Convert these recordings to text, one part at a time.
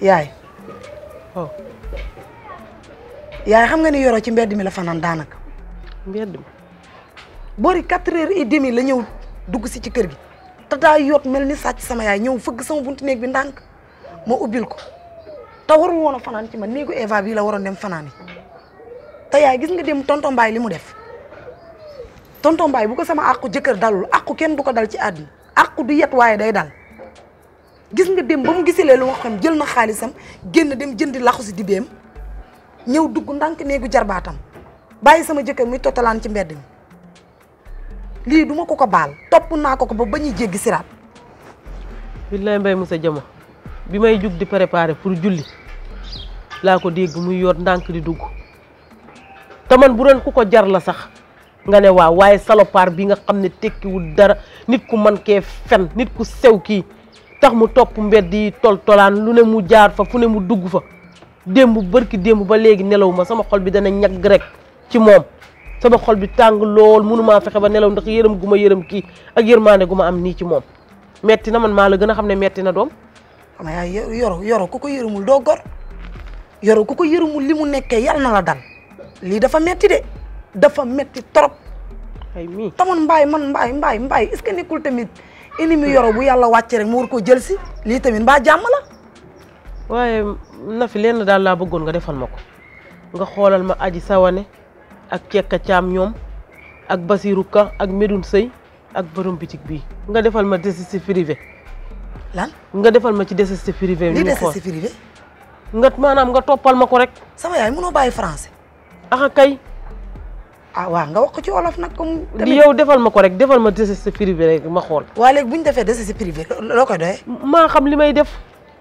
yaay. oh. yaay xam nga ni Yoro ci mbedd mi la fanaan daanaka. mbedd mi. boori 4h30 la ñëw dugg si ci kër gi te daa yoot mel ni sàcc sama yaay ñëw fëgg sama buntu néeg bi ndànk ma ubbil ko te warul woon a fanaan ci man néegu Eva bii la waroon dem fanaan yi te yaay gis nga dem tonton Mbaye li mu def tonton Mbaye bu ko sama àqu jëkkër dalul àqu kenn du ko dal ci àdduna àqu du yet waaye day dal gis nga dem ba mu gisilee lu wax xam jël na xaalisam génn dem jëndi laxu si dibeem ñëw dugg ndànk néegu jarbaatam bàyyi sama jëkkër muy totalaan ci mbedd mi lii duma ko baal topp naa ko ba ñuy jéggi siraat. billaay Mbaye Moussa Diama bi may jug di préparer pour julli laa ko dégg muy yoot ndànk di dugg te man bu doon ku ko jar la sax nga ne waaw waaye salopard bi nga xam ne tekkiwul dara nit ku man kee fen nit ku sew kii tax mu topp mbedd yi tolaan lu ne mu jaar fa fu ne mu dugg fa démb barki démb ba léegi nelaw ma sama xol bi dana ñagg rek ci moom sama xol bi tàng lool mënumaa fexe ba nelaw ndax yërëm gu ma yërëm kii ak yërmaande gu ma am nii ci moom metti na man maa la gën a xam ne metti na doom. xam nga Yoro ku ko yërëmul doo gor Yoro ku ko yërëmul li mu nekkee yàlla na la dal lii dafa metti de dafa metti trop. ay mii tamoon Mbaye est-ce que nekkul tamit ennemi Yoro bu yàlla wàcce rek mu war koo jël si lii tamit mbaa jàmm la. waaye na fi lenn daal laa bëggoon nga defal ma ko nga xoolal ma aji sawane ak Kekka Caam ñoom ak Basirou Ka ak Medoune Sey ak borom bitik bii nga defal ma décès privé. lan nga defal ma ci décès privé. lii décès privé. nga maanaam nga toppal ma ko rek. sama yaay mënoo bàyyi français. axa kay. ah waaw nga wax ko ci wolof nag comme. di yow defal ma ko rek defal ma décès privé rek ma xool. waa léegi bu ñu defee décès privé loo koy doyee. maa xam li may def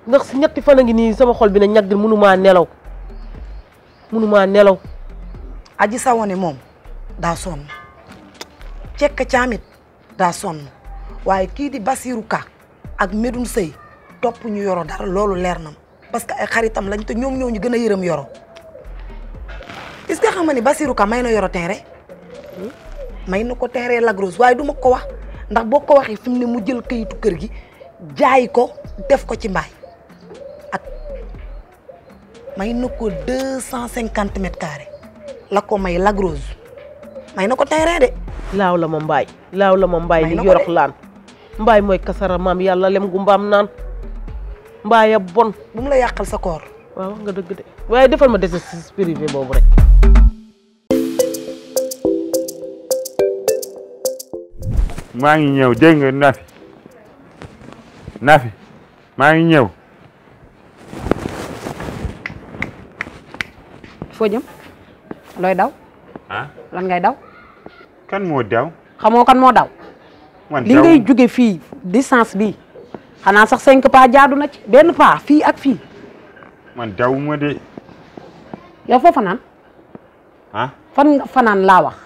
ndax si ñetti fan a ngi nii sama xol bi ne ñagg mënumaa nelaw. aji sawane moom daa sonn Kekka Caamit daa sonn waaye kii di Basirou Ka ak Medoune Sey topp ñu Yoro dara loolu leer na parce que ay xaritam lañ te ñoom ñoo ñu gën a yërëm Yoro est-ce que xam nga ni Basirou Ka may na Yoro terrain may na ko terrain Lac Rose waaye du ma ko wax ndax boo ko waxee fi mu ne mu jël kayitu kër gi jaay ko def ko ci mbaay ak may na ko 250 mètres carrés la ko may Lac Rose may na ko terrain de. laaw la ma mbaay li yorox laan mbaay mooy kasara maam yàlla lem gu mbaam naan mbaaya bon. bu mu la yàqal sa koor. waaw nga dëgg de waaye defal ma décès privé boobu rek. maa ngi ñëw dégg nga Nafi maa ngi ñëw. foo jëm looy daw. ah lan ngay daw. kan moo daw. xamoo kan moo daw. man li ngay jóge fii distance bi xanaa sax 5 pas jaadu na ci benn pas fii ak fii. man daw ma de. yow foo fanaan. ah fan nga fanaan laa wax.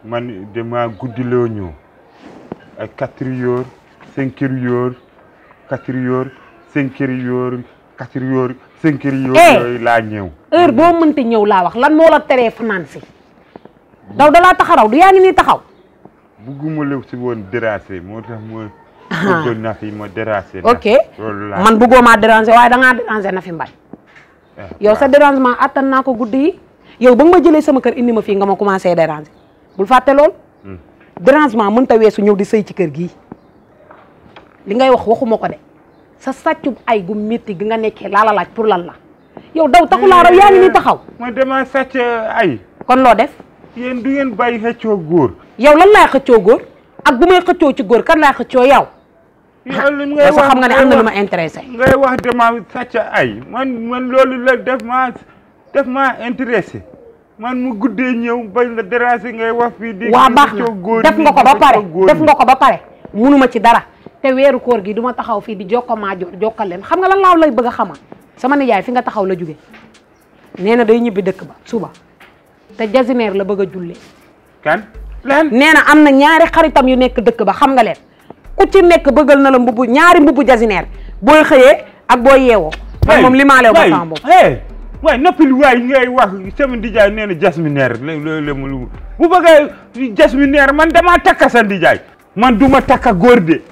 man dama guddiloo ñëw ay 4 heures 5 heures 4 heures 5 heures 4 heures 5 heures yooyu laa ñëw. heure boo mënti ñëw laa wax lan moo la teree fanaan si. daw dalaa taxaraw du yaa ngi nii taxaw. bugguma la si woon déranger moo tax ma bëggoon Nafi ma déranger. ok man bëggoo maa déranger waaye da ngaa déranger Nafi Mbaye. yow sa dérangement attan naa ko guddi yi yow ba nga ma jëlee sama kër indi ma fii nga ma commencé déranger bul fàtte lool. dérangement mënta weesu ñëw di sëy ci kër gii li ngay wax waxuma ko de sa sàccub ay gu métti gi nga nekkee laa la laaj pour lan la yow daw taxulaa raw yaa ngi nii taxaw. ma dama sàcc ay. kon loo def. yéen du ngeen bàyyi xëccoo góor. yow lan laay xëccoo góor ak bu may xëccoo ci góor kan laay xëccoo yow. yow li yow sax xam nga ne am na lu ma intéressé. ngay wax dama sàcc ay man loolu la def ma intéressé man mu guddee ñëw bañ la déranger ngay wax fii di. waa baax na def nga ko ba pare munuma ci dara te weeru koor gi duma taxaw fii di jokkal leen xam nga lan laaw lay bëgg a xamal sama nijaay fi nga taxaw la jóge nee na day ñibbi dëkk ba suba te jasineer la bëgg a jullee. kan lan nee na am na ñaari xaritam yu nekk dëkk ba xam nga leen ku ci nekk bëggal na la ñaari mbubbu jasineer booy xëyee ak booy yeewoo. moom li maa leew ba sama bopp. waaye noppil waay ngay wax sama ndijaay nee na jasminaire loolu bu bëggee jasminaire man damaa takka sa ndijaay man duma takka góor de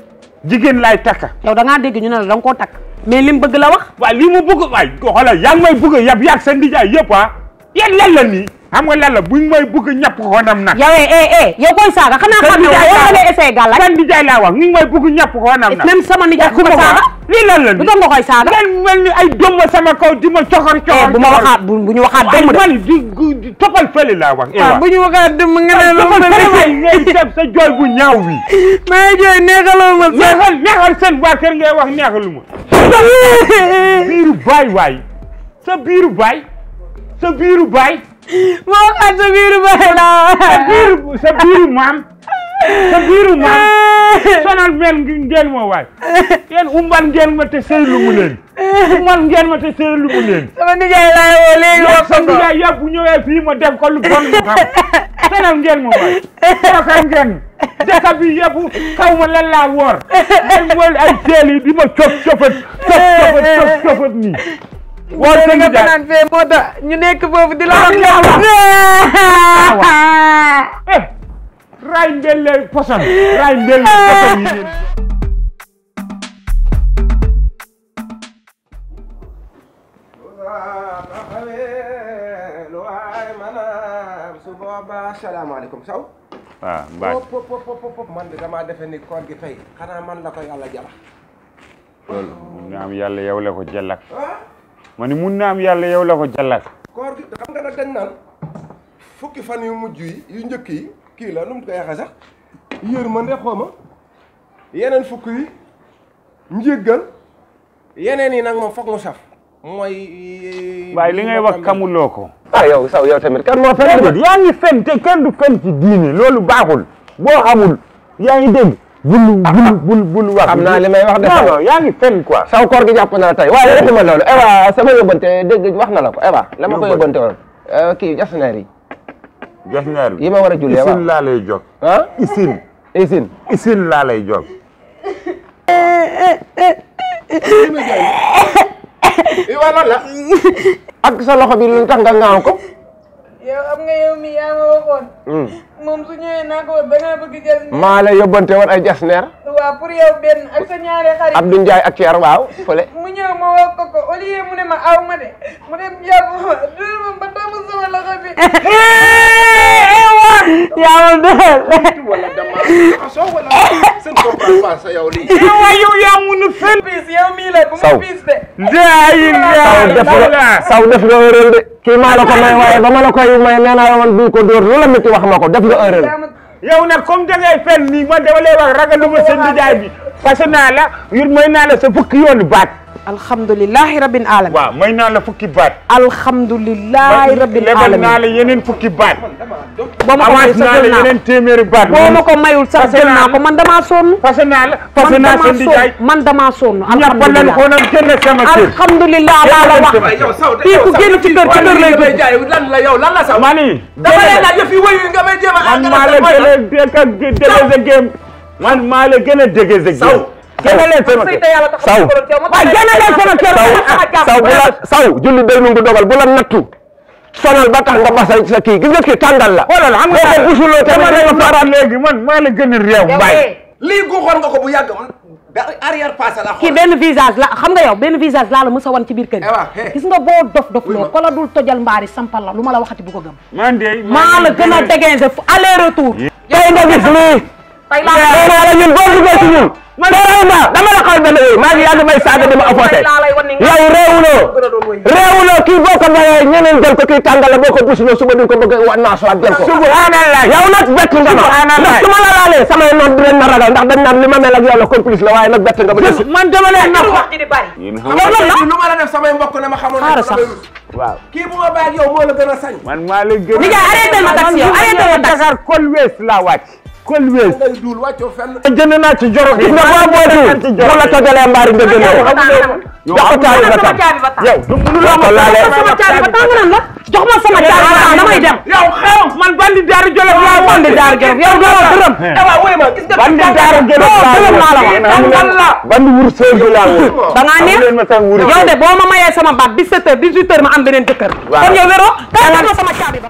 jigéen laay takka. yow da ngaa dégg ñu ne la da nga koo takk. mais lim bëgg la wax. waaw lii mu bëgg waay xoolal yaa ngi may bëgg yab yaag sa ndijaay yëpp ah yéen lan la nii xam nga lan la buñ may bëgg ñàpp xoonam nag. yow yow koy saaga xanaa xam ne yow nga lay essayé gàllaaj. sa ndijaay laa wax ñu ngi may bëgg ñàpp xoonam nag. même sama nijaay ku ko saaga. lii lan la nii bu doon nga koy saaga. ngeen mel ni ay doom sama kaw di ma coxor coxor. bu ma waxaat bu ñu waxaat dëmm de. man di toppal fële laa wax. waaw bu ñu waxaat dëmm nga ne la toppal fële waay ngay def sa jooy bu ñaaw wi. maa ngi jooy neexaloo ma. neexal seen waa kër ngay wax neexalu ma. biiru baay waay sa biiru baay sa biiru baay. moo xam sa biiru baay laa. sa biiru maam sa biiru maam sonal meen ngeen ma waay yéen umbal ngeen ma te seylu mu leen umbal ngeen ma te seylu mu leen. sama nijaay laa woo léegi wax sa nijaay yëpp bu ñëwee fii ma def ko lu bon mu xam sonal ngeen ma waay sookal ngeen dëkk bi yëpp kaw ma lan laa woor ay wol ay teel yi di ma cofat nii woor sa nijaay nga naan fee moo tax ñu nekk foofu di la wax raay mbelle poson raay mbelle poson yi leen salaamaaleykum Sow. waaw Mbaye man de damaa defe ni koor gi tey xanaa man la ko yàlla jala. loolu mun na am yàlla yow la ko jallak ma ni mun na am yàlla yow la ko jallak koor gi xam nga nag dañ naan fukki fan yu mujj yi yu njëkk yi kii la nu mu ko yaxee sax yërmande xooma yeneen fukk yi njéggal yeneen yi nag moom foog mu saf mooy. waaye li ngay wax kamuloo ko. yow Sow yow tamit kan moo fen. yaa ngi fen te kenn du fen ci diine loolu baaxul boo xamul yaa ngi dégg. bul wax. xam naa li may wax de. non yaa ngi fen quoi. Sow koor gi jàpp na la tey waaye defuma loolu Eva sama yóbbante dégg wax na la ko Eva. la ma ko yóbbante woon kii jasneer yi. jasneer bi yi ma war a jullee waaw isin laa lay jóg. ah isin laa lay jóg. Iwa lan la. ak sa loxo bi lu tax nga ngaaw ko. yow am nga yow mi yaa ma waxoon. moom su ñëwee naa ko da ngaa bëgg jël. maa la yóbbante woon ay jasneer. waaw pour yow benn ak sa ñaari xarit. Abdou Ndiaye ak Thier waaw fële. mu ñëw ma wax ko au lieu mu ne ma aw ma de mu dem jàpp ma dul ma ba damm sama loxo bi. yaa ma wala dama soo wala seen comprendre pas sa yow lii. yow yaa mun a fen. piis yow mii la bu ma piis de. Sow def nga erreur de. kii maa la ko may waaye ba ma la koy may nee naa la man duñ ko dóor lu la métti wax ma ko def nga erreur. yow nag comme da ngay fen nii man dama lay wax ragaluma sa ndijaay bi parce que naa la yur may naa la sa fukki yoonu baat. alhamdulilahi rabbil alamin. waaw may naa la fukki baat. alhamdulilahi rabbil alamin. lebal naa la yeneen fukki baat. boo ma ko mayul naa la yeneen téeméeri baat. boo ma ko mayul sax jël naa ko man damaa sonn. parce que naa la parce que naa sa ndijaay man damaa sonn. ñàppal ko nag génn sama kër. alhamdulilah laa la wax. fii ku génn ci kër lay dugg. lan la yow lan la Sow. mani dama lay laaj yëf yi wëyu nga may jéem a. man maa la gën a dégg game man maa la gën a dégg game. génne sama kër Sow waaye génne sama kër Sow julli day nungu dogal bu la nattu sonal ba tax nga basa sa kii gis nga kii tàngal la. xoolal xam nga busuloo tamit nga faral léegi man maa la gën a réew Mbaye. lii guuxoon nga ko bu yàgg arrière passé la. kii benn visage la xam nga yow benn visage laa la mës a wan ci biir kër gi. gis nga boo dof loo ko la dul tojal mbaari sampal la lu ma la waxati bu ko gëm. man de maa la gën a dégager fu aller retour. tey nga gis lii. tey laa la ñun boo duggee ci ñun. dama la xaw benn yooyu maa ngi yàgg may saaga dama apporté yow réewuloo kii boo ko bayee ñeneen jël ko kii tàngale boo ko busuloo suba duñ ko bëgg wa naasuwaat jël ko subhanallah yow nag bett nga ma ndax su ma la laalee samay noon dinañ ma ragal ndax dañ naan li ma mel ak yow la complice la waaye nag bett nga ba des man dama leen nax wax ji di bari. lu ma la def samay mbokk ne ma xamoon ne sax waaw kii bu ma bàyyi ak yow moo la gën a sañ man maa la gën a nijaay arrêté ma taxi yow arrêté ma taxi Dakar Kolwees laa wàcc Kolwees ngay duul wàccoo fenn jënd naa ci joro gis nga boo bootu bu la tojalee mbaari nga gën a jox ko caabi ba tam yow du mënu la ko laalee sama caabi ba tàng nan la jox ma sama caabi ba tàng damay dem yow xew man bandi daaru jolof laa bandi daaru jolof yow doo dërëm waaw wuy ma gis nga bandi daaru jolof laa bandi wur sëy bi laa wur da ngaa neex yow de boo ma mayee sama baat 17h 18h ma am beneen jëkkër kon yow wéroo kay jox ma sama caabi ba